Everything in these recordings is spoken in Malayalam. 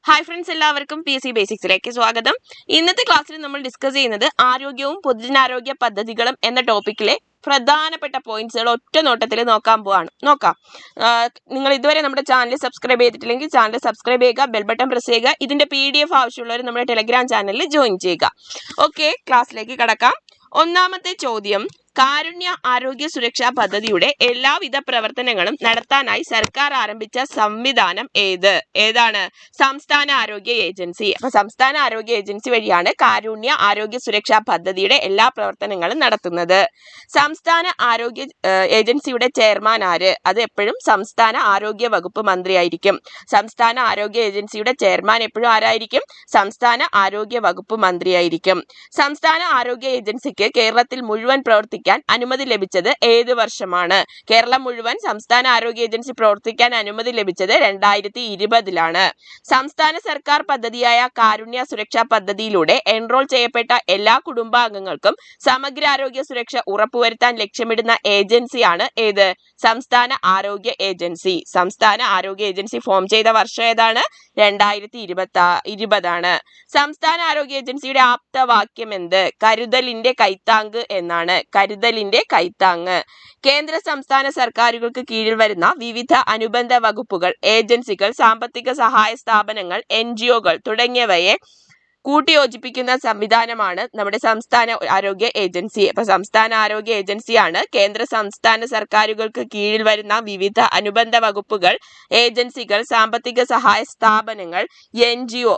ഹായ് ഫ്രണ്ട്സ്, എല്ലാവർക്കും PSC ബേസിക്സിലേക്ക് സ്വാഗതം. ഇന്നത്തെ ക്ലാസ്സിൽ നമ്മൾ ഡിസ്കസ് ചെയ്യുന്നത് ആരോഗ്യവും പൊതുജനാരോഗ്യ പദ്ധതികളും എന്ന ടോപ്പിക്കിലെ പ്രധാനപ്പെട്ട പോയിന്റ്സുകൾ ഒറ്റ നോട്ടത്തിൽ നോക്കാം. നിങ്ങൾ ഇതുവരെ നമ്മുടെ ചാനൽ സബ്സ്ക്രൈബ് ചെയ്തിട്ടില്ലെങ്കിൽ ചാനൽ സബ്സ്ക്രൈബ് ചെയ്യുക, ബെൽ ബട്ടൺ പ്രസ് ചെയ്യുക. ഇതിന്റെ PDF ആവശ്യമുള്ളവർ നമ്മുടെ ടെലഗ്രാം ചാനലിൽ ജോയിൻ ചെയ്യുക. ഓക്കെ, ക്ലാസ്സിലേക്ക് കടക്കാം. ഒന്നാമത്തെ ചോദ്യം, കാരുണ്യ ആരോഗ്യ സുരക്ഷാ പദ്ധതിയുടെ എല്ലാവിധ പ്രവർത്തനങ്ങളും നടത്താനായി സർക്കാർ ആരംഭിച്ച സംവിധാനം ഏതാണ്? സംസ്ഥാന ആരോഗ്യ ഏജൻസി. അപ്പൊ സംസ്ഥാന ആരോഗ്യ ഏജൻസി വഴിയാണ് കാരുണ്യ ആരോഗ്യ സുരക്ഷാ പദ്ധതിയുടെ എല്ലാ പ്രവർത്തനങ്ങളും നടത്തുന്നത്. സംസ്ഥാന ആരോഗ്യ ഏജൻസിയുടെ ചെയർമാൻ ആര്? അത് എപ്പോഴും സംസ്ഥാന ആരോഗ്യ വകുപ്പ് മന്ത്രിയായിരിക്കും. സംസ്ഥാന ആരോഗ്യ ഏജൻസിയുടെ ചെയർമാൻ എപ്പോഴും ആരായിരിക്കും? സംസ്ഥാന ആരോഗ്യ വകുപ്പ് മന്ത്രിയായിരിക്കും. സംസ്ഥാന ആരോഗ്യ ഏജൻസിക്ക് കേരളത്തിൽ മുഴുവൻ പ്രവർത്തിക്കാൻ അനുമതി ലഭിച്ചത് ഏത് വർഷമാണ്? കേരളം മുഴുവൻ സംസ്ഥാന ആരോഗ്യ ഏജൻസി പ്രവർത്തിക്കാൻ അനുമതി ലഭിച്ചത് 2020 സംസ്ഥാന സർക്കാർ പദ്ധതിയായ കാരുണ്യ സുരക്ഷാ പദ്ധതിയിലൂടെ എൻറോൾ ചെയ്യപ്പെട്ട എല്ലാ കുടുംബാംഗങ്ങൾക്കും സമഗ്രാരോഗ്യ സുരക്ഷ ഉറപ്പുവരുത്താൻ ലക്ഷ്യമിടുന്ന ഏജൻസിയാണ് ഏത്? സംസ്ഥാന ആരോഗ്യ ഏജൻസി. സംസ്ഥാന ആരോഗ്യ ഏജൻസി ഫോം ചെയ്ത വർഷം ഏതാണ്? 2020. സംസ്ഥാന ആരോഗ്യ ഏജൻസിയുടെ ആപ്തവാക്യം എന്ത്? കരുതലിന്റെ കൈത്താങ് എന്നാണ്. കരുതലിന്റെ കൈത്താങ്. കേന്ദ്ര സംസ്ഥാന സർക്കാരുകൾക്ക് കീഴിൽ വരുന്ന വിവിധ അനുബന്ധ വകുപ്പുകൾ, ഏജൻസികൾ, സാമ്പത്തിക സഹായ സ്ഥാപനങ്ങൾ, NGOകൾ തുടങ്ങിയവയെ കൂട്ടിയോജിപ്പിക്കുന്ന സംവിധാനമാണ് നമ്മുടെ സംസ്ഥാന ആരോഗ്യ ഏജൻസി. അപ്പൊ സംസ്ഥാന ആരോഗ്യ ഏജൻസിയാണ് കേന്ദ്ര സംസ്ഥാന സർക്കാരുകൾക്ക് കീഴിൽ വരുന്ന വിവിധ അനുബന്ധ വകുപ്പുകൾ, ഏജൻസികൾ, സാമ്പത്തിക സഹായ സ്ഥാപനങ്ങൾ, NGO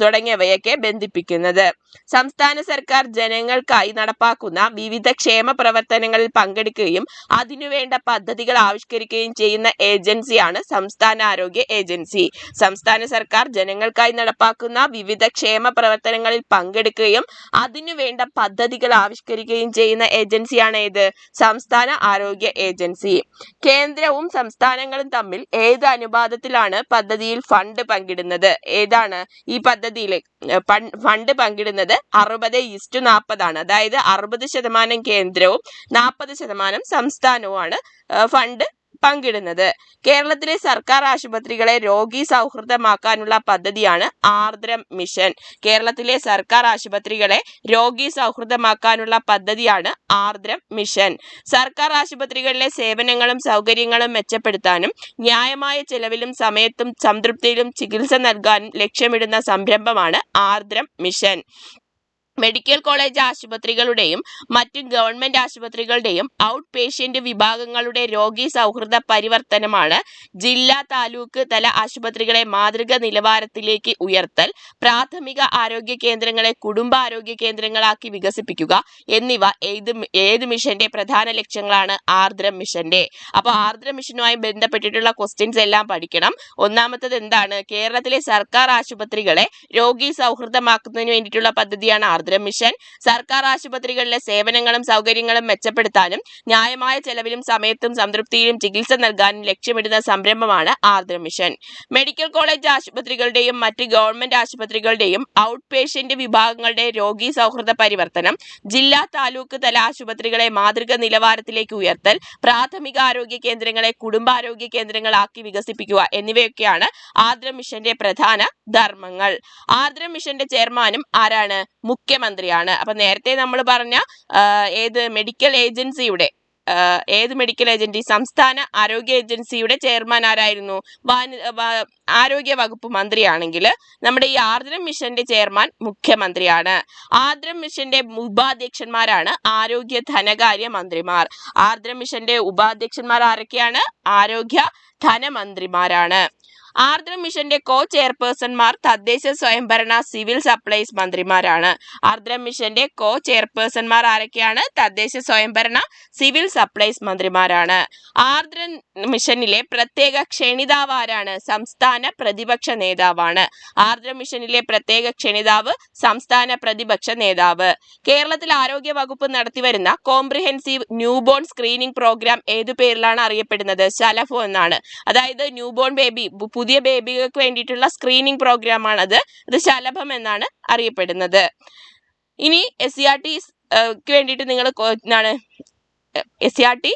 തുടങ്ങിയവയൊക്കെ ബന്ധിപ്പിക്കുന്നത്. സംസ്ഥാന സർക്കാർ ജനങ്ങൾക്കായി നടപ്പാക്കുന്ന വിവിധ ക്ഷേമ പ്രവർത്തനങ്ങളിൽ പങ്കെടുക്കുകയും അതിനുവേണ്ട പദ്ധതികൾ ആവിഷ്കരിക്കുകയും ചെയ്യുന്ന ഏജൻസിയാണ് സംസ്ഥാന ആരോഗ്യ ഏജൻസി. സംസ്ഥാന സർക്കാർ ജനങ്ങൾക്കായി നടപ്പാക്കുന്ന വിവിധ ക്ഷേമ പ്രവർത്തനങ്ങളിൽ പങ്കെടുക്കുകയും അതിനുവേണ്ട പദ്ധതികൾ ആവിഷ്കരിക്കുകയും ചെയ്യുന്ന ഏജൻസിയാണ് ഏത്? സംസ്ഥാന ആരോഗ്യ ഏജൻസി. കേന്ദ്രവും സംസ്ഥാനങ്ങളും തമ്മിൽ ഏത് അനുപാതത്തിലാണ് പദ്ധതിയിൽ ഫണ്ട് പങ്കിടുന്നത്? ഏതാണ് ഈ പദ്ധതിയിലെ ഫണ്ട് പങ്കിടുന്നത്? 60:40. അതായത് 60% കേന്ദ്രവും 40% സംസ്ഥാനവുമാണ് ഫണ്ട് പങ്കിടുന്നത്. കേരളത്തിലെ സർക്കാർ ആശുപത്രികളെ രോഗി സൗഹൃദമാക്കാനുള്ള പദ്ധതിയാണ് ആർദ്രം മിഷൻ. കേരളത്തിലെ സർക്കാർ ആശുപത്രികളെ രോഗി സൗഹൃദമാക്കാനുള്ള പദ്ധതിയാണ് ആർദ്രം മിഷൻ. സർക്കാർ ആശുപത്രികളിലെ സേവനങ്ങളും സൗകര്യങ്ങളും മെച്ചപ്പെടുത്താനും ന്യായമായ ചെലവിലും സമയത്തും സംതൃപ്തിയിലും ചികിത്സ നൽകാനും ലക്ഷ്യമിടുന്ന സംരംഭമാണ് ആർദ്രം മിഷൻ. മെഡിക്കൽ കോളേജ് ആശുപത്രികളുടെയും മറ്റ് ഗവൺമെന്റ് ആശുപത്രികളുടെയും ഔട്ട് പേഷ്യന്റ് വിഭാഗങ്ങളുടെ രോഗി സൗഹൃദ പരിവർത്തനമാണ് ജില്ലാ താലൂക്ക് തല ആശുപത്രികളെ മാതൃക നിലവാരത്തിലേക്ക് ഉയർത്തൽ, പ്രാഥമിക ആരോഗ്യ കേന്ദ്രങ്ങളെ കുടുംബാരോഗ്യ കേന്ദ്രങ്ങളാക്കി വികസിപ്പിക്കുക എന്നിവ ഏത് മിഷന്റെ പ്രധാന ലക്ഷ്യങ്ങളാണ്? ആർദ്രം മിഷന്റെ. അപ്പൊ ആർദ്രം മിഷനുമായി ബന്ധപ്പെട്ടിട്ടുള്ള ക്വസ്റ്റ്യൻസ് എല്ലാം പഠിക്കണം. ഒന്നാമത്തത് എന്താണ്? കേരളത്തിലെ സർക്കാർ ആശുപത്രികളെ രോഗി സൗഹൃദമാക്കുന്നതിന് വേണ്ടിയിട്ടുള്ള പദ്ധതിയാണ് ആർദ്രം മിഷൻ. സർക്കാർ ആശുപത്രികളിലെ സേവനങ്ങളും സൗകര്യങ്ങളും മെച്ചപ്പെടുത്താനും ന്യായമായ ചെലവിലും സമയത്തും സംതൃപ്തിയിലും ചികിത്സ നൽകാനും ലക്ഷ്യമിടുന്ന സംരംഭമാണ് ആർദ്രം മിഷൻ. മെഡിക്കൽ കോളേജ് ആശുപത്രികളുടെയും മറ്റ് ഗവൺമെന്റ് ആശുപത്രികളുടെയും ഔട്ട് പേഷ്യന്റ് വിഭാഗങ്ങളുടെ രോഗി സൗഹൃദ പരിവർത്തനം, ജില്ലാ താലൂക്ക് തല ആശുപത്രികളെ മാതൃക നിലവാരത്തിലേക്ക് ഉയർത്തൽ, പ്രാഥമിക ആരോഗ്യ കേന്ദ്രങ്ങളെ കുടുംബാരോഗ്യ കേന്ദ്രങ്ങളാക്കി വികസിപ്പിക്കുക എന്നിവയൊക്കെയാണ് ആർദ്രം മിഷന്റെ പ്രധാന ധർമ്മങ്ങൾ. ആർദ്രം മിഷന്റെ ചെയർമാനും ആരാണ്? മുഖ്യമന്ത്രിയാണ്. അപ്പൊ നേരത്തെ നമ്മൾ പറഞ്ഞ മെഡിക്കൽ ഏജൻസിയുടെ സംസ്ഥാന ആരോഗ്യ ഏജൻസിയുടെ ചെയർമാൻ ആരായിരുന്നു? ആരോഗ്യ വകുപ്പ് മന്ത്രിയാണെങ്കിൽ നമ്മുടെ ഈ ആർദ്രം മിഷന്റെ ചെയർമാൻ മുഖ്യമന്ത്രിയാണ്. ആർദ്രം മിഷന്റെ ഉപാധ്യക്ഷന്മാരാണ് ആരോഗ്യ ധനകാര്യ മന്ത്രിമാർ. ആർദ്രം മിഷന്റെ ഉപാധ്യക്ഷന്മാർ ആരൊക്കെയാണ്? ആരോഗ്യ ധനമന്ത്രിമാരാണ്. ആർദ്രം മിഷന്റെ ചെയർപേഴ്സൺമാർ തദ്ദേശ സ്വയംഭരണ സിവിൽ സപ്ലൈസ് മന്ത്രിമാരാണ്. ആർദ്രം മിഷന്റെ ചെയർപേഴ്സൺമാർ ആരൊക്കെയാണ്? തദ്ദേശ സ്വയംഭരണ സിവിൽ സപ്ലൈസ് മന്ത്രിമാരാണ്. ആർദ്രം മിഷനിലെ പ്രത്യേക ക്ഷണിതാവ് ആരാണ്? സംസ്ഥാന പ്രതിപക്ഷ നേതാവാണ്. ആർദ്രം മിഷനിലെ പ്രത്യേക ക്ഷണിതാവ് സംസ്ഥാന പ്രതിപക്ഷ നേതാവ്. കേരളത്തിൽ ആരോഗ്യ വകുപ്പ് നടത്തിവരുന്ന കോംപ്രിഹെൻസീവ് ന്യൂബോൺ സ്ക്രീനിംഗ് പ്രോഗ്രാം ഏതു പേരിലാണ് അറിയപ്പെടുന്നത്? ശലഭം എന്നാണ്. അതായത് ന്യൂബോൺ ബേബി, പുതിയ ബേബികൾക്ക് വേണ്ടിയിട്ടുള്ള സ്ക്രീനിംഗ് പ്രോഗ്രാം ആണത്. ഇത് ശലഭം എന്നാണ് അറിയപ്പെടുന്നത്. ഇനി SCERT വേണ്ടിയിട്ട് നിങ്ങൾ SCERT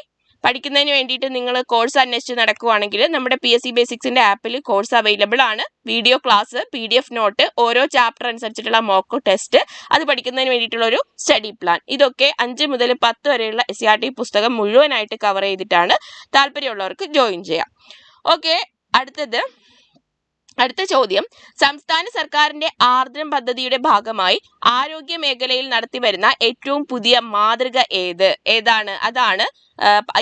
പഠിക്കുന്നതിന് വേണ്ടിയിട്ട് നിങ്ങൾ കോഴ്സ് അന്വേഷിച്ച് നടക്കുവാണെങ്കിൽ നമ്മുടെ PSC ബേസിക്സിന്റെ ആപ്പിൽ കോഴ്സ് അവൈലബിൾ ആണ്. വീഡിയോ ക്ലാസ്, PDF നോട്ട്, ഓരോ ചാപ്റ്റർ അനുസരിച്ചിട്ടുള്ള മോക്ക് ടെസ്റ്റ്, അത് പഠിക്കുന്നതിന് വേണ്ടിയിട്ടുള്ള ഒരു സ്റ്റഡി പ്ലാൻ, ഇതൊക്കെ 5 മുതൽ 10 വരെയുള്ള SCERT പുസ്തകം മുഴുവനായിട്ട് കവർ ചെയ്തിട്ടാണ്. താല്പര്യമുള്ളവർക്ക് ജോയിൻ ചെയ്യാം. ഓക്കെ, അടുത്ത ചോദ്യം, സംസ്ഥാന സർക്കാരിന്റെ ആർദ്രം പദ്ധതിയുടെ ഭാഗമായി ആരോഗ്യ മേഖലയിൽ നടത്തിവരുന്ന ഏറ്റവും പുതിയ മാതൃക ഏതാണ്? അതാണ്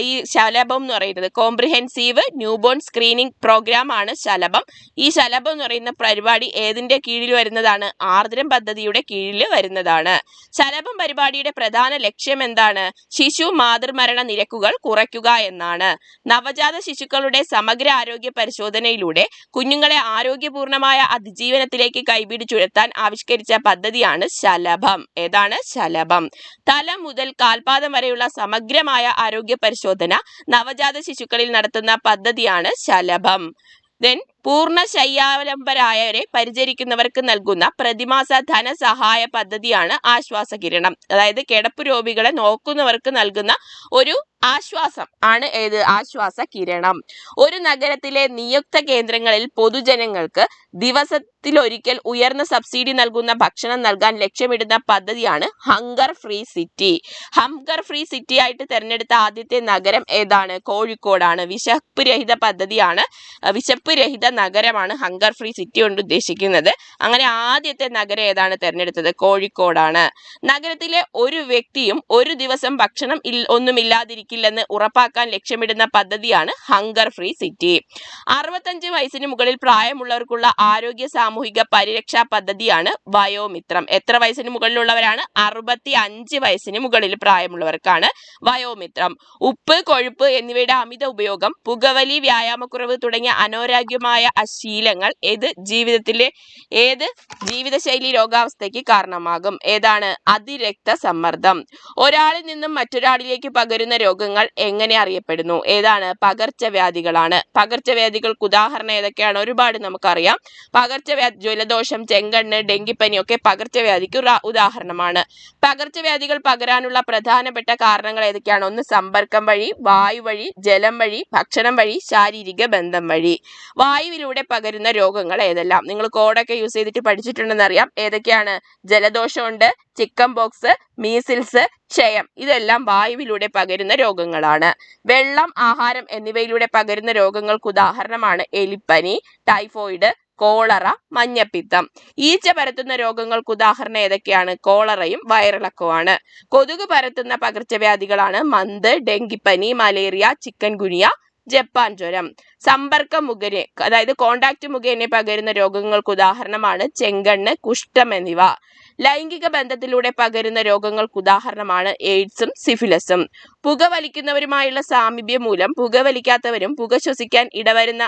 ഈ ശലഭം എന്ന് പറയുന്നത്. കോംപ്രിഹെൻസീവ് ന്യൂബോൺ സ്ക്രീനിങ് പ്രോഗ്രാം ആണ് ശലഭം. ഈ ശലഭം എന്ന് പറയുന്ന പരിപാടി ഏതിന്റെ കീഴിൽ വരുന്നതാണ്? ആർദ്രം പദ്ധതിയുടെ കീഴിൽ വരുന്നതാണ്. ശലഭം പരിപാടിയുടെ പ്രധാന ലക്ഷ്യം എന്താണ്? ശിശു മാതൃമരണ നിരക്കുകൾ കുറയ്ക്കുക എന്നാണ്. നവജാത ശിശുക്കളുടെ സമഗ്ര ആരോഗ്യ പരിശോധനയിലൂടെ കുഞ്ഞുങ്ങളെ ആരോഗ്യപൂർണമായ അതിജീവനത്തിലേക്ക് കൈപിടിച്ചുയർത്താൻ ആവിഷ്കരിച്ച പദ്ധതിയാണ് ശലഭം. ഏതാണ്? ശലഭം. തല മുതൽ കാൽപാദം വരെയുള്ള സമഗ്രമായ ആരോഗ്യ പരിശോധന നവജാത ശിശുക്കളിൽ നടത്തുന്ന പദ്ധതിയാണ് ശലഭം. പൂർണ്ണ ശയ്യാവലംബരായവരെ പരിചരിക്കുന്നവർക്ക് നൽകുന്ന പ്രതിമാസ ധനസഹായ പദ്ധതിയാണ് ആശ്വാസകിരണം. അതായത് കിടപ്പ് രോഗികളെ നോക്കുന്നവർക്ക് നൽകുന്ന ഒരു ആശ്വാസം ആണ് ഏത്? ആശ്വാസകിരണം. ഒരു നഗരത്തിലെ നിയുക്ത കേന്ദ്രങ്ങളിൽ പൊതുജനങ്ങൾക്ക് ദിവസത്തിലൊരിക്കൽ ഉയർന്ന സബ്സിഡി നൽകുന്ന ഭക്ഷണം നൽകാൻ ലക്ഷ്യമിടുന്ന പദ്ധതിയാണ് hunger free city. Hunger free city ആയിട്ട് തെരഞ്ഞെടുത്ത ആദ്യത്തെ നഗരം ഏതാണ്? കോഴിക്കോടാണ്. വിശപ്പ് രഹിത പദ്ധതിയാണ്, വിശപ്പ് രഹിത നഗരമാണ് ഹങ്കർ ഫ്രീ സിറ്റി കൊണ്ട് ഉദ്ദേശിക്കുന്നത്. അങ്ങനെ ആദ്യത്തെ നഗരം ഏതാണ് തെരഞ്ഞെടുത്തത്? കോഴിക്കോടാണ്. നഗരത്തിലെ ഒരു വ്യക്തിയും ഒരു ദിവസം ഭക്ഷണം ഒന്നുമില്ലാതിരിക്കില്ലെന്ന് ഉറപ്പാക്കാൻ ലക്ഷ്യമിടുന്ന പദ്ധതിയാണ് ഹങ്കർ ഫ്രീ സിറ്റി. 65 വയസ്സിന് മുകളിൽ പ്രായമുള്ളവർക്കുള്ള ആരോഗ്യ സാമൂഹിക പരിരക്ഷാ പദ്ധതിയാണ് വയോമിത്രം. എത്ര വയസ്സിന് മുകളിലുള്ളവരാണ്? 65 വയസ്സിന് മുകളിൽ പ്രായമുള്ളവർക്കാണ് വയോമിത്രം. ഉപ്പ്, കൊഴുപ്പ് എന്നിവയുടെ അമിത ഉപയോഗം, പുകവലി, വ്യായാമക്കുറവ് തുടങ്ങിയ അനാരോഗ്യമായ ശീലങ്ങൾ ജീവിതശൈലി രോഗാവസ്ഥയ്ക്ക് കാരണമാകും. ഏതാണ്? അതിരക്തസമ്മർദ്ദം. ഒരാളിൽ നിന്നും മറ്റൊരാളിലേക്ക് പകരുന്ന രോഗങ്ങൾ എങ്ങനെ അറിയപ്പെടുന്നു? ഏതാണ്? പകർച്ചവ്യാധികളാണ്. പകർച്ചവ്യാധികൾക്ക് ഉദാഹരണം ഏതൊക്കെയാണ്? ഒരുപാട് നമുക്കറിയാം. പകർച്ചവ്യാധി, ജലദോഷം, ചെങ്കണ്ണ്, ഡെങ്കിപ്പനി ഒക്കെ പകർച്ചവ്യാധിക്ക് ഉദാഹരണമാണ്. പകർച്ചവ്യാധികൾ പകരാനുള്ള പ്രധാനപ്പെട്ട കാരണങ്ങൾ ഏതൊക്കെയാണ്? ഒന്ന് സമ്പർക്കം വഴി, വായു വഴി, ജലം വഴി, ഭക്ഷണം വഴി, ശാരീരിക ബന്ധം വഴി. വായുവിലൂടെ പകരുന്ന രോഗങ്ങൾ ഏതെല്ലാം? നിങ്ങൾ കോഡൊക്കെ യൂസ് ചെയ്തിട്ട് പഠിച്ചിട്ടുണ്ടെന്ന് അറിയാം. ഏതൊക്കെയാണ്? ജലദോഷമുണ്ട്, ചിക്കൻ പോക്സ്, മീസിൽസ്, ക്ഷയം, ഇതെല്ലാം വായുവിലൂടെ പകരുന്ന രോഗങ്ങളാണ്. വെള്ളം, ആഹാരം എന്നിവയിലൂടെ പകരുന്ന രോഗങ്ങൾക്ക് ഉദാഹരണമാണ് എലിപ്പനി, ടൈഫോയിഡ്, കോളറ, മഞ്ഞപ്പിത്തം. ഈച്ച പരത്തുന്ന രോഗങ്ങൾക്ക് ഉദാഹരണം ഏതൊക്കെയാണ്? കോളറയും വയറിളക്കവുമാണ്. കൊതുക് പരത്തുന്ന പകർച്ചവ്യാധികളാണ് മന്ത്, ഡെങ്കിപ്പനി, മലേറിയ, ചിക്കൻ ഗുനിയ, ജപ്പാൻ ജ്വരം. സമ്പർക്ക മുഖേന, അതായത് കോണ്ടാക്ട് മുഖേന പകരുന്ന രോഗങ്ങൾക്ക് ഉദാഹരണമാണ് ചെങ്കണ്ണ്, കുഷ്ഠം എന്നിവ. ലൈംഗിക ബന്ധത്തിലൂടെ പകരുന്ന രോഗങ്ങൾക്ക് ഉദാഹരണമാണ് എയ്ഡ്സും സിഫിലിസും. പുകവലിക്കുന്നവരുമായുള്ള സാമീപ്യം മൂലം പുകവലിക്കാത്തവരും പുക ശ്വസിക്കാൻ ഇടവരുന്ന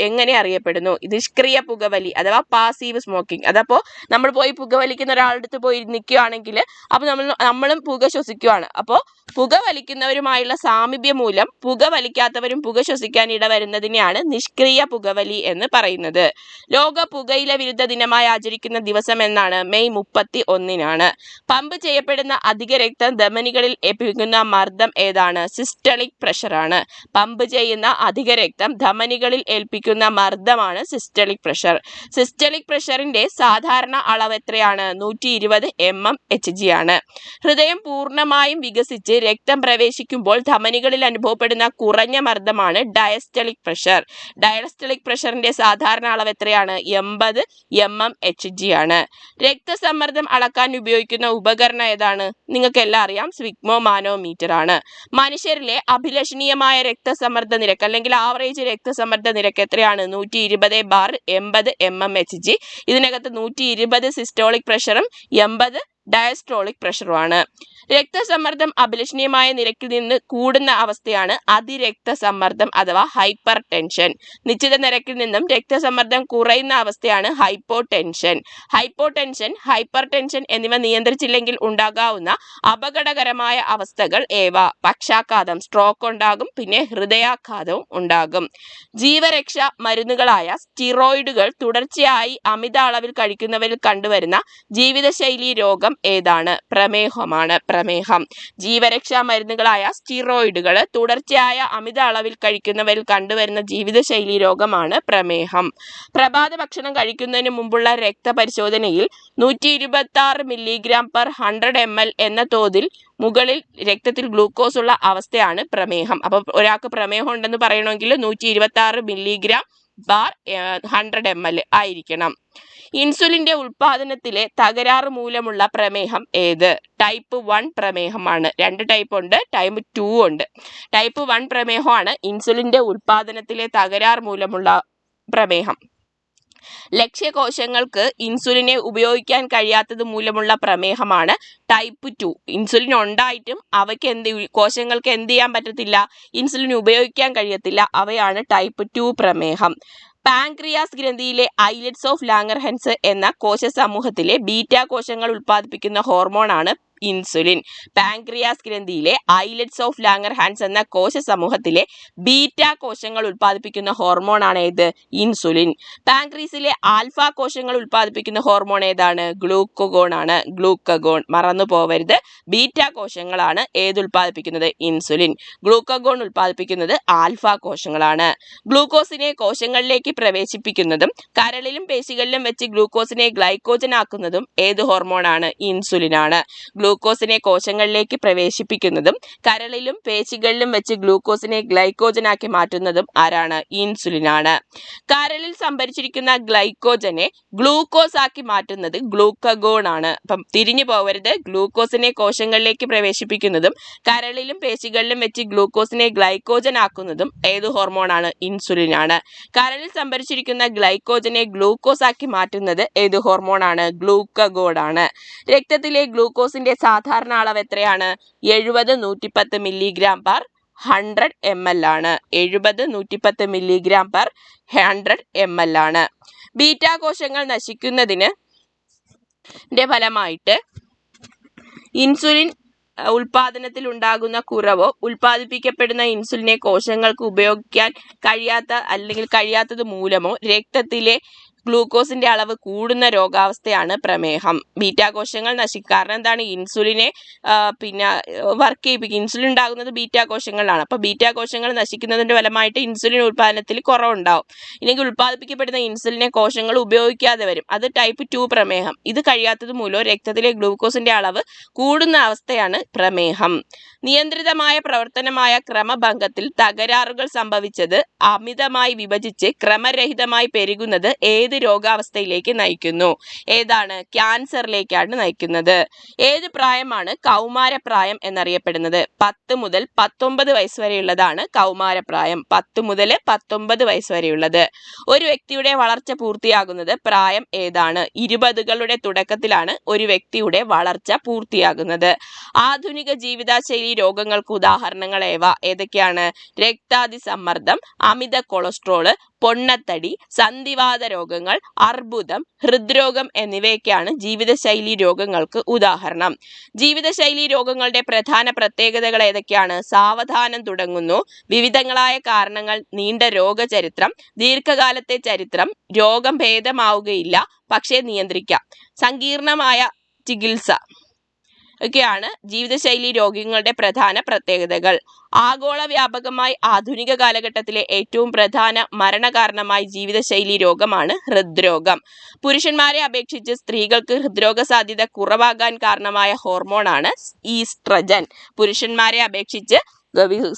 എങ്ങനെ അറിയപ്പെടുന്നു? നിഷ്ക്രിയ പുകവലി അഥവാ പാസീവ് സ്മോക്കിംഗ്. അതപ്പോ നമ്മൾ പോയി പുകവലിക്കുന്ന ഒരാളുടെ അടുത്ത് പോയി നിൽക്കുകയാണെങ്കിൽ അപ്പൊ നമ്മളും പുക ശ്വസിക്കുകയാണ്. അപ്പോൾ പുകവലിക്കുന്നവരുമായുള്ള സാമീപ്യം മൂലം പുകവലിക്കാത്തവരും പുക ശ്വസിക്കാൻ ഇടവരുന്നതിനെയാണ് നിഷ്ക്രിയ പുകവലി എന്ന് പറയുന്നത്. ലോക പുകയില വിരുദ്ധ ദിനമായി ആചരിക്കുന്ന ദിവസം എന്നാണ്? മെയ് 31-നാണ്. പമ്പ് ചെയ്യപ്പെടുന്ന അധിക രക്തം ധമനികളിൽ ഏൽപ്പിക്കുന്ന മർദ്ദം ഏതാണ്? സിസ്റ്റളിക് പ്രഷർ ആണ്. പമ്പ് ചെയ്യുന്ന അധിക രക്തം ധമനികളിൽ ഏൽപ്പിക്കുന്ന മർദ്ദമാണ് സിസ്റ്റളിക് പ്രഷർ. സിസ്റ്റളിക് പ്രഷറിന്റെ സാധാരണ അളവ് എത്രയാണ്? 120 mmHg ആണ്. ഹൃദയം പൂർണ്ണമായും വികസിച്ച് രക്തം പ്രവേശിക്കുമ്പോൾ ധമനികളിൽ അനുഭവപ്പെടുന്ന കുറഞ്ഞ മർദ്ദമാണ് ഡയസ്റ്റളിക് പ്രഷർ. ഡയസ്റ്റളിക് പ്രഷറിന്റെ സാധാരണ അളവ് എത്രയാണ്? 80 mmHg ആണ്. രക്തസമ്മർദ്ദം അളക്കാൻ ഉപയോഗിക്കുന്ന ഉപകരണം ഏതാണ്? നിങ്ങൾക്ക് എല്ലാം അറിയാം, സ്വിഗ്മോ മാനോമീറ്റർ ആണ്. മനുഷ്യരിലെ അഭിലഷണീയമായ രക്തസമ്മർദ്ദ നിരക്ക് അല്ലെങ്കിൽ ആവറേജ് രക്തസമ്മർദ്ദ നിരക്ക് എത്രയാണ്? 120/80 mmHg. ഇതിനകത്ത് 120 സിസ്റ്റോളിക് പ്രഷറും 80 ഡയസ്റ്റോളിക് പ്രഷറുമാണ്. രക്തസമ്മർദ്ദം അഭിലഷണീയമായ നിരക്കിൽ നിന്ന് കൂടുന്ന അവസ്ഥയാണ് അതിരക്തസമ്മർദ്ദം അഥവാ ഹൈപ്പർ ടെൻഷൻ. നിശ്ചിത നിരക്കിൽ നിന്നും രക്തസമ്മർദ്ദം കുറയുന്ന അവസ്ഥയാണ് ഹൈപ്പോടെൻഷൻ. ഹൈപ്പോടെൻഷൻ, ഹൈപ്പർ ടെൻഷൻ എന്നിവ നിയന്ത്രിച്ചില്ലെങ്കിൽ ഉണ്ടാകാവുന്ന അപകടകരമായ അവസ്ഥകൾ ഏവ? പക്ഷാഘാതം, സ്ട്രോക്ക് ഉണ്ടാകും, പിന്നെ ഹൃദയാഘാതവും ഉണ്ടാകും. ജീവരക്ഷ മരുന്നുകളായ സ്റ്റിറോയിഡുകൾ തുടർച്ചയായി അമിത അളവിൽ കഴിക്കുന്നവരിൽ കണ്ടുവരുന്ന ജീവിതശൈലി രോഗം ഏതാണ്? പ്രമേഹമാണ്. പ്രമേഹം. ജീവരക്ഷാ മരുന്നുകളായ സ്റ്റിറോയിഡുകൾ തുടർച്ചയായ അമിത അളവിൽ കഴിക്കുന്നവരിൽ കണ്ടുവരുന്ന ജീവിതശൈലി രോഗമാണ് പ്രമേഹം. പ്രഭാത ഭക്ഷണം കഴിക്കുന്നതിന് മുമ്പുള്ള രക്തപരിശോധനയിൽ 126 mg/100 ml എന്ന തോതിൽ മുകളിൽ രക്തത്തിൽ ഗ്ലൂക്കോസ് ഉള്ള അവസ്ഥയാണ് പ്രമേഹം. അപ്പൊ ഒരാൾക്ക് പ്രമേഹം ഉണ്ടെന്ന് പറയണമെങ്കിൽ 126 mg/100 ml ആയിരിക്കണം. ഇൻസുലിന്റെ ഉൽപാദനത്തിലെ തകരാറ് മൂലമുള്ള പ്രമേഹം ഏത്? ടൈപ്പ് 1 പ്രമേഹമാണ്. 2 ടൈപ്പ് ഉണ്ട്, ടൈപ്പ് 2 ഉണ്ട്. ടൈപ്പ് 1 പ്രമേഹമാണ് ഇൻസുലിന്റെ ഉൽപാദനത്തിലെ തകരാർ മൂലമുള്ള പ്രമേഹം. ലക്ഷ്യകോശങ്ങൾക്ക് ഇൻസുലിനെ ഉപയോഗിക്കാൻ കഴിയാത്തത് മൂലമുള്ള പ്രമേഹമാണ് ടൈപ്പ് 2. ഇൻസുലിൻ ഉണ്ടായിട്ടും കോശങ്ങൾക്ക് എന്ത് ചെയ്യാൻ പറ്റത്തില്ല? ഇൻസുലിൻ ഉപയോഗിക്കാൻ കഴിയത്തില്ല. അവയാണ് ടൈപ്പ് 2 പ്രമേഹം. പാൻക്രിയാസ് ഗ്രന്ഥിയിലെ ഐലറ്റ്സ് ഓഫ് ലാംഗർഹാൻസ് എന്ന കോശ സമൂഹത്തിലെ ബീറ്റാ കോശങ്ങൾ ഉൽപ്പാദിപ്പിക്കുന്ന ഹോർമോണാണ് ഇൻസുലിൻ. പാൻക്രിയാസ് ഗ്രന്ഥിയിലെ ഐലറ്റ്സ് ഓഫ് ലാംഗർഹാൻസ് എന്ന കോശ സമൂഹത്തിലെ ബീറ്റാ കോശങ്ങൾ ഉൽപ്പാദിപ്പിക്കുന്ന ഹോർമോണാണ് ഏത്? ഇൻസുലിൻ. പാൻക്രീസിലെ ആൽഫ കോശങ്ങൾ ഉൽപ്പാദിപ്പിക്കുന്ന ഹോർമോൺ ഏതാണ്? ഗ്ലൂക്കഗോൺ ആണ്. ഗ്ലൂക്കഗോൺ മറന്നു പോവരുത്. ബീറ്റാ കോശങ്ങളാണ് ഏത് ഉൽപ്പാദിപ്പിക്കുന്നത്? ഇൻസുലിൻ. ഗ്ലൂക്കഗോൺ ഉൽപ്പാദിപ്പിക്കുന്നത് ആൽഫ കോശങ്ങളാണ്. ഗ്ലൂക്കോസിനെ കോശങ്ങളിലേക്ക് പ്രവേശിപ്പിക്കുന്നതും കരളിലും പേശികളിലും വെച്ച് ഗ്ലൂക്കോസിനെ ഗ്ലൈക്കോജൻ ആക്കുന്നതും ഏത് ഹോർമോണാണ്? ഇൻസുലിനാണ്. ഗ്ലൂക്കോസിനെ കോശങ്ങളിലേക്ക് പ്രവേശിപ്പിക്കുന്നതും കരളിലും പേശികളിലും വെച്ച് ഗ്ലൂക്കോസിനെ ഗ്ലൈക്കോജനാക്കി മാറ്റുന്നതും ആരാണ്? ഇൻസുലിനാണ്. കരളിൽ സംഭരിച്ചിരിക്കുന്ന ഗ്ലൈക്കോജനെ ഗ്ലൂക്കോസ് ആക്കി മാറ്റുന്നത് ഗ്ലൂക്കഗോൺ ആണ്. അപ്പം തിരിഞ്ഞു പോവരുത്. ഗ്ലൂക്കോസിനെ കോശങ്ങളിലേക്ക് പ്രവേശിപ്പിക്കുന്നതും കരളിലും പേശികളിലും വെച്ച് ഗ്ലൂക്കോസിനെ ഗ്ലൈക്കോജൻ ആക്കുന്നതും ഏത് ഹോർമോണാണ്? ഇൻസുലിനാണ്. കരളിൽ സംഭരിച്ചിരിക്കുന്ന ഗ്ലൈക്കോജനെ ഗ്ലൂക്കോസ് ആക്കി മാറ്റുന്നത് ഏത് ഹോർമോണാണ്? ഗ്ലൂക്കഗോൺ ആണ്. രക്തത്തിലെ ഗ്ലൂക്കോസിന്റെ സാധാരണ അളവ് എത്രയാണ്? 70-110 mg/100 ml ആണ്. 70-110 mg/100 ml ആണ്. ബീറ്റാ കോശങ്ങൾ നശിക്കുന്നതിന് ഫലമായിട്ട് ഇൻസുലിൻ ഉൽപാദനത്തിൽ ഉണ്ടാകുന്ന കുറവോ ഉൽപ്പാദിപ്പിക്കപ്പെടുന്ന ഇൻസുലിനെ കോശങ്ങൾക്ക് ഉപയോഗിക്കാൻ കഴിയാത്തത് മൂലമോ രക്തത്തിലെ ഗ്ലൂക്കോസിന്റെ അളവ് കൂടുന്ന രോഗാവസ്ഥയാണ് പ്രമേഹം. ബീറ്റാ കോശങ്ങൾ കാരണം എന്താണ്? ഇൻസുലിനെ വർക്ക് ചെയ്യിപ്പിക്കും. ഇൻസുലിൻ ഉണ്ടാകുന്നത് ബീറ്റാ കോശങ്ങളിലാണ്. അപ്പൊ ബീറ്റാ കോശങ്ങൾ നശിക്കുന്നതിന്റെ ഫലമായിട്ട് ഇൻസുലിൻ ഉൽപാദനത്തിൽ കുറവുണ്ടാവും. ഇല്ലെങ്കിൽ ഉൽപ്പാദിപ്പിക്കപ്പെടുന്ന ഇൻസുലിനെ കോശങ്ങൾ ഉപയോഗിക്കാതെ വരും. അത് ടൈപ്പ് 2 പ്രമേഹം. ഇത് കഴിയാത്തത് മൂലം രക്തത്തിലെ ഗ്ലൂക്കോസിന്റെ അളവ് കൂടുന്ന അവസ്ഥയാണ് പ്രമേഹം. നിയന്ത്രിതമായ പ്രവർത്തനമായ ക്രമഭംഗത്തിൽ തകരാറുകൾ സംഭവിച്ചത് അമിതമായി വിഭജിച്ച് ക്രമരഹിതമായി പെരുകുന്നത് ഏത് രോഗാവസ്ഥയിലേക്ക് നയിക്കുന്നു? ഏതാണ്? ക്യാൻസറിലേക്കാണ് നയിക്കുന്നത്. ഏത് പ്രായമാണ് കൗമാരപ്രായം എന്നറിയപ്പെടുന്നത്? 10 മുതൽ 19 വയസ്സ് വരെയുള്ളതാണ് കൗമാരപ്രായം. 10 മുതൽ 19 വയസ്സ് വരെയുള്ളത്. ഒരു വ്യക്തിയുടെ വളർച്ച പൂർത്തിയാകുന്നത് പ്രായം ഏതാണ്? 20കളുടെ തുടക്കത്തിലാണ് ഒരു വ്യക്തിയുടെ വളർച്ച പൂർത്തിയാകുന്നത്. ആധുനിക ജീവിതശൈലി രോഗങ്ങൾക്ക് ഉദാഹരണങ്ങൾ ഏതൊക്കെയാണ്? രക്താതിസമ്മർദ്ദം, അമിത കൊളസ്ട്രോള്, പൊണ്ണത്തടി, സന്ധിവാത രോഗങ്ങൾ, അർബുദം, ഹൃദ്രോഗം എന്നിവയൊക്കെയാണ് ജീവിതശൈലി രോഗങ്ങൾക്ക് ഉദാഹരണം. ജീവിതശൈലി രോഗങ്ങളുടെ പ്രധാന പ്രത്യേകതകൾ ഏതൊക്കെയാണ്? സാവധാനം തുടങ്ങുന്നു, വിവിധങ്ങളായ കാരണങ്ങൾ, നീണ്ട രോഗചരിത്രം, ദീർഘകാലത്തെ ചരിത്രം, രോഗം ഭേദമാവുകയില്ല പക്ഷേ നിയന്ത്രിക്കാം, സങ്കീർണമായ ചികിത്സ ഒക്കെയാണ് ജീവിതശൈലി രോഗങ്ങളുടെ പ്രധാന പ്രത്യേകതകൾ. ആഗോള വ്യാപകമായി ആധുനിക കാലഘട്ടത്തിലെ ഏറ്റവും പ്രധാന മരണകാരണമായി ജീവിതശൈലി രോഗമാണ് ഹൃദ്രോഗം. പുരുഷന്മാരെ അപേക്ഷിച്ച് സ്ത്രീകൾക്ക് ഹൃദ്രോഗ സാധ്യത കുറവാകാൻ കാരണമായ ഹോർമോണാണ് ഈസ്ട്രജൻ. പുരുഷന്മാരെ അപേക്ഷിച്ച്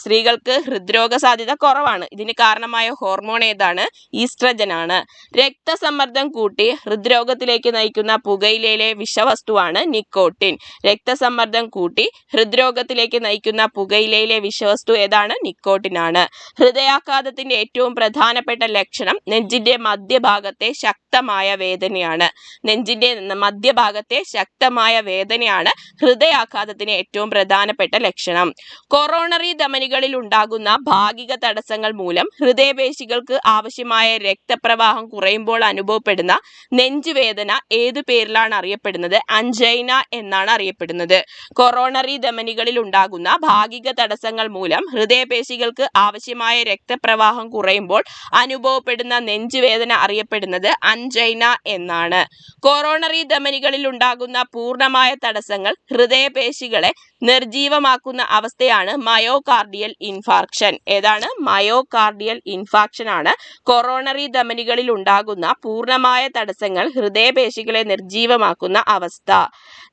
സ്ത്രീകൾക്ക് ഹൃദ്രോഗ സാധ്യത കുറവാണ്. ഇതിന് കാരണമായ ഹോർമോൺ ഏതാണ്? ഈസ്ട്രജൻ ആണ്. രക്തസമ്മർദ്ദം കൂട്ടി ഹൃദ്രോഗത്തിലേക്ക് നയിക്കുന്ന പുകയിലയിലെ വിഷവസ്തുവാണ് നിക്കോട്ടിൻ. രക്തസമ്മർദ്ദം കൂട്ടി ഹൃദ്രോഗത്തിലേക്ക് നയിക്കുന്ന പുകയിലയിലെ വിഷവസ്തു ഏതാണ്? നിക്കോട്ടിൻ ആണ്. ഹൃദയാഘാതത്തിന്റെ ഏറ്റവും പ്രധാനപ്പെട്ട ലക്ഷണം നെഞ്ചിന്റെ മധ്യഭാഗത്തെ ശക്തമായ വേദനയാണ്. നെഞ്ചിന്റെ മധ്യഭാഗത്തെ ശക്തമായ വേദനയാണ് ഹൃദയാഘാതത്തിന് ഏറ്റവും പ്രധാനപ്പെട്ട ലക്ഷണം. കൊറോണറി കൊറോണറി ധമനികളിൽ ഉണ്ടാകുന്ന ഭാഗിക തടസ്സങ്ങൾ മൂലം ഹൃദയപേശികൾക്ക് ആവശ്യമായ രക്തപ്രവാഹം കുറയുമ്പോൾ അനുഭവപ്പെടുന്ന നെഞ്ചുവേദന ഏതു പേരിലാണ് അറിയപ്പെടുന്നത്? അഞ്ജൈന എന്നാണ് അറിയപ്പെടുന്നത്. കൊറോണറി ധമനികളിൽ ഉണ്ടാകുന്ന ഭാഗിക തടസ്സങ്ങൾ മൂലം ഹൃദയപേശികൾക്ക് ആവശ്യമായ രക്തപ്രവാഹം കുറയുമ്പോൾ അനുഭവപ്പെടുന്ന നെഞ്ചുവേദന അറിയപ്പെടുന്നത് അഞ്ജൈന എന്നാണ്. കൊറോണറി ധമനികളിൽ ഉണ്ടാകുന്ന പൂർണ്ണമായ തടസ്സങ്ങൾ ഹൃദയപേശികളെ നിർജീവമാക്കുന്ന അവസ്ഥയാണ് മയോകാർഡിയൽ ഇൻഫാർക്ഷൻ. ഏതാണ്? മയോകാർഡിയൽ ഇൻഫാർക്ഷൻ ആണ് കൊറോണറി ധമനികളിൽ ഉണ്ടാകുന്ന പൂർണ്ണമായ തടസ്സങ്ങൾ ഹൃദയപേശികളെ നിർജീവമാക്കുന്ന അവസ്ഥ.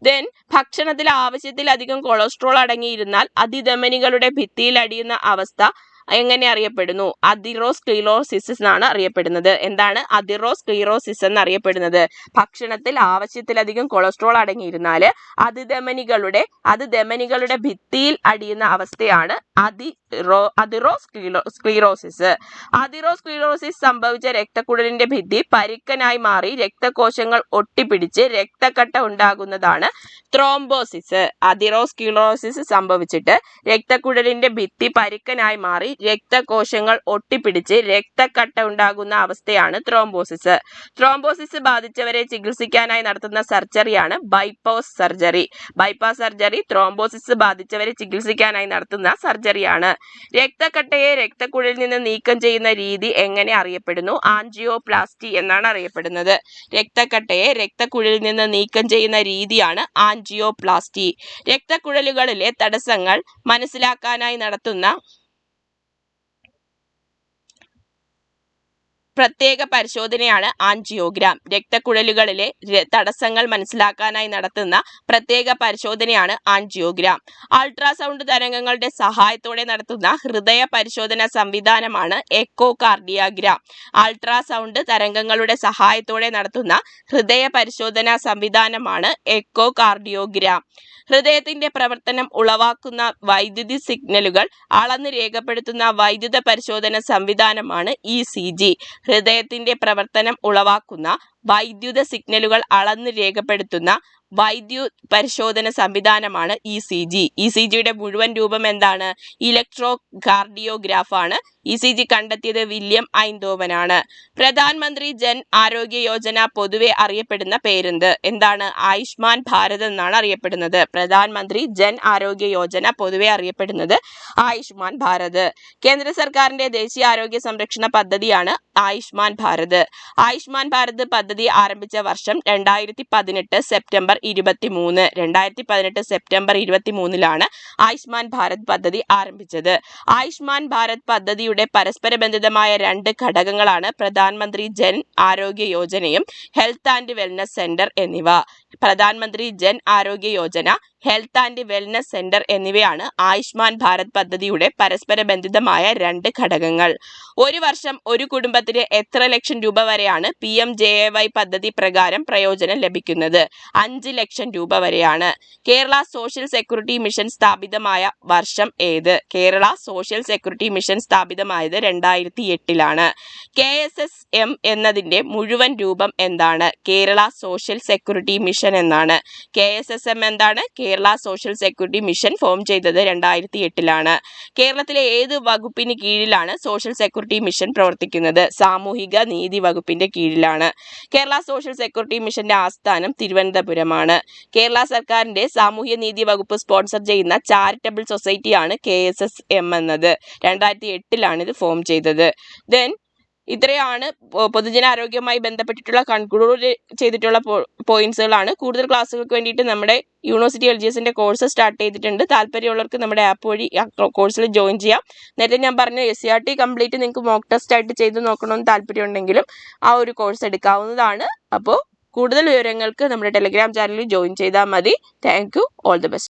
ദെൻ ഭക്ഷണത്തിൽ ആവശ്യത്തിലധികം കൊളസ്ട്രോൾ അടങ്ങിയിരുന്നാൽ അതിധമനികളുടെ ഭിത്തിയിൽ അടിയുന്ന അവസ്ഥ എങ്ങനെ അറിയപ്പെടുന്നു? അതിറോസ്ക്ലീറോസിസ് എന്നാണ് അറിയപ്പെടുന്നത്. എന്താണ് അതിറോസ്ക്ലീറോസിസ് എന്നറിയപ്പെടുന്നത്? ഭക്ഷണത്തിൽ ആവശ്യത്തിലധികം കൊളസ്ട്രോൾ അടങ്ങിയിരുന്നാൽ ധമനികളുടെ ഭിത്തിയിൽ അടിയുന്ന അവസ്ഥയാണ് അതിറോസ്ക്ലീറോസിസ്. അതിറോസ്ക്ലീറോസിസ് സംഭവിച്ച രക്തക്കുഴലിന്റെ ഭിത്തി പരുക്കനായി മാറി രക്തകോശങ്ങൾ ഒട്ടിപ്പിടിച്ച് രക്തക്കട്ട ഉണ്ടാകുന്നതാണ് ത്രോംബോസിസ്. അതിറോസ്ക്ലീറോസിസ് സംഭവിച്ചിട്ട് രക്തക്കുഴലിന്റെ ഭിത്തി പരുക്കനായി മാറി രക്തകോശങ്ങൾ ഒട്ടിപ്പിടിച്ച് രക്തക്കട്ട ഉണ്ടാകുന്ന അവസ്ഥയാണ് ത്രോംബോസിസ്. ത്രോംബോസിസ് ബാധിച്ചവരെ ചികിത്സിക്കാനായി നടത്തുന്ന സർജറിയാണ് bypass surgery. Bypass surgery thrombosis ബാധിച്ചവരെ ചികിത്സിക്കാനായി നടത്തുന്ന സർജറിയാണ്. രക്തക്കട്ടയെ രക്തക്കുഴലിൽ നിന്ന് നീക്കം ചെയ്യുന്ന രീതി എങ്ങനെ അറിയപ്പെടുന്നു? ആൻജിയോപ്ലാസ്റ്റി എന്നാണ് അറിയപ്പെടുന്നത്. രക്തക്കട്ടയെ രക്തക്കുഴലിൽ നിന്ന് നീക്കം ചെയ്യുന്ന രീതിയാണ് ആൻജിയോപ്ലാസ്റ്റി. രക്തക്കുഴലുകളിലെ തടസ്സങ്ങൾ മനസ്സിലാക്കാനായി നടത്തുന്ന പ്രത്യേക പരിശോധനയാണ് ആൻജിയോഗ്രാം. രക്തക്കുഴലുകളിലെ തടസ്സങ്ങൾ മനസ്സിലാക്കാനായി നടത്തുന്ന പ്രത്യേക പരിശോധനയാണ് ആൻജിയോഗ്രാം. അൾട്രാസൗണ്ട് തരംഗങ്ങളുടെ സഹായത്തോടെ നടത്തുന്ന ഹൃദയ പരിശോധന സംവിധാനമാണ് എക്കോകാർഡിയോഗ്രാം. അൾട്രാസൗണ്ട് തരംഗങ്ങളുടെ സഹായത്തോടെ നടത്തുന്ന ഹൃദയ പരിശോധന സംവിധാനമാണ് എക്കോകാർഡിയോഗ്രാം. ഹൃദയത്തിന്റെ പ്രവർത്തനം ഉളവാക്കുന്ന വൈദ്യുതി സിഗ്നലുകൾ അളന്ന് രേഖപ്പെടുത്തുന്ന വൈദ്യുത പരിശോധന സംവിധാനമാണ് ECG. ഹൃദയത്തിന്റെ പ്രവർത്തനം ഉളവാക്കുന്ന വൈദ്യുത സിഗ്നലുകൾ അളന്ന് രേഖപ്പെടുത്തുന്ന വൈദ്യുത പരിശോധന സംവിധാനമാണ് ECG. ECGയുടെ മുഴുവൻ രൂപം എന്താണ്? ഇലക്ട്രോ കാർഡിയോഗ്രാഫ് ആണ്. ECG കണ്ടെത്തിയത് വില്യം ഐന്തോവനാണ്. പ്രധാനമന്ത്രി ജൻ ആരോഗ്യ യോജന പൊതുവെ അറിയപ്പെടുന്ന പേരെന്ത്? എന്താണ്? ആയുഷ്മാൻ ഭാരത് എന്നാണ് അറിയപ്പെടുന്നത്. പ്രധാനമന്ത്രി ജൻ ആരോഗ്യ യോജന പൊതുവെ അറിയപ്പെടുന്നത് ആയുഷ്മാൻ ഭാരത്. കേന്ദ്ര സർക്കാരിന്റെ ദേശീയ ആരോഗ്യ സംരക്ഷണ പദ്ധതിയാണ് ആയുഷ്മാൻ ഭാരത്. ആയുഷ്മാൻ ഭാരത് പദ്ധതി ആരംഭിച്ച വർഷം 2018 സെപ്റ്റംബർ 23. 2018 സെപ്റ്റംബർ 23 ആയുഷ്മാൻ ഭാരത് പദ്ധതി ആരംഭിച്ചത്. ആയുഷ്മാൻ ഭാരത് പദ്ധതിയുടെ പരസ്പര ബന്ധിതമായ രണ്ട് ഘടകങ്ങളാണ് പ്രധാനമന്ത്രി ജൻ ആരോഗ്യ യോജനയും ഹെൽത്ത് ആൻഡ് വെൽനസ് സെന്റർ എന്നിവ. പ്രധാനമന്ത്രി ജൻ ആരോഗ്യ Yojana, health and wellness centre എന്നിവയാണ് ആയുഷ്മാൻ ഭാരത് പദ്ധതിയുടെ പരസ്പര ബന്ധിതമായ രണ്ട് ഘടകങ്ങൾ. ഒരു വർഷം ഒരു കുടുംബത്തിന് എത്ര ലക്ഷം രൂപ വരെയാണ് PMJAY പദ്ധതി പ്രകാരം പ്രയോജനം ലഭിക്കുന്നത്? 5 ലക്ഷം രൂപ വരെയാണ്. കേരള സോഷ്യൽ സെക്യൂരിറ്റി മിഷൻ സ്ഥാപിതമായ വർഷം ഏത്? കേരള സോഷ്യൽ സെക്യൂരിറ്റി മിഷൻ സ്ഥാപിതമായത് 2008. KSSM എന്നതിന്റെ മുഴുവൻ രൂപം എന്താണ്? കേരള സോഷ്യൽ സെക്യൂരിറ്റി മിഷൻ എന്നാണ്. KSSM എന്താണ്? Kerala social security mission form ചെയ്തത് 2008. കേരളത്തിലെ ഏത് വകുപ്പിന് കീഴിലാണ് സോഷ്യൽ സെക്യൂരിറ്റി മിഷൻ പ്രവർത്തിക്കുന്നത്? സാമൂഹിക നീതി വകുപ്പിന്റെ കീഴിലാണ്. കേരള സോഷ്യൽ സെക്യൂരിറ്റി മിഷന്റെ ആസ്ഥാനം തിരുവനന്തപുരമാണ്. കേരള സർക്കാരിന്റെ സാമൂഹ്യ നീതി വകുപ്പ് സ്പോൺസർ ചെയ്യുന്ന ചാരിറ്റബിൾ സൊസൈറ്റിയാണ് KSSM എന്നത്. 2008 ഇത് ഫോം ചെയ്തത്. ദെൻ ഇത്രയാണ് പൊതുജനാരോഗ്യവുമായി ബന്ധപ്പെട്ടിട്ടുള്ള കൺക്ലൂഡ് ചെയ്തിട്ടുള്ള പോയിന്റ്സുകളാണ്. കൂടുതൽ ക്ലാസ്സുകൾക്ക് വേണ്ടിയിട്ട് നമ്മുടെ യൂണിവേഴ്സിറ്റി LGSന്റെ കോഴ്സ് സ്റ്റാർട്ട് ചെയ്തിട്ടുണ്ട്. താല്പര്യമുള്ളവർക്ക് നമ്മുടെ ആപ്പ് വഴി കോഴ്സിൽ ജോയിൻ ചെയ്യാം. നേരത്തെ ഞാൻ പറഞ്ഞ SCERT കംപ്ലീറ്റ് നിങ്ങൾക്ക് മോക്ക് ടെസ്റ്റ് ആയിട്ട് ചെയ്ത് നോക്കണമെന്ന് താല്പര്യമുണ്ടെങ്കിലും ആ ഒരു കോഴ്സ് എടുക്കാവുന്നതാണ്. അപ്പോൾ കൂടുതൽ വിവരങ്ങൾക്ക് നമ്മുടെ ടെലിഗ്രാം ചാനലിൽ ജോയിൻ ചെയ്താൽ മതി. Thank you. All the best.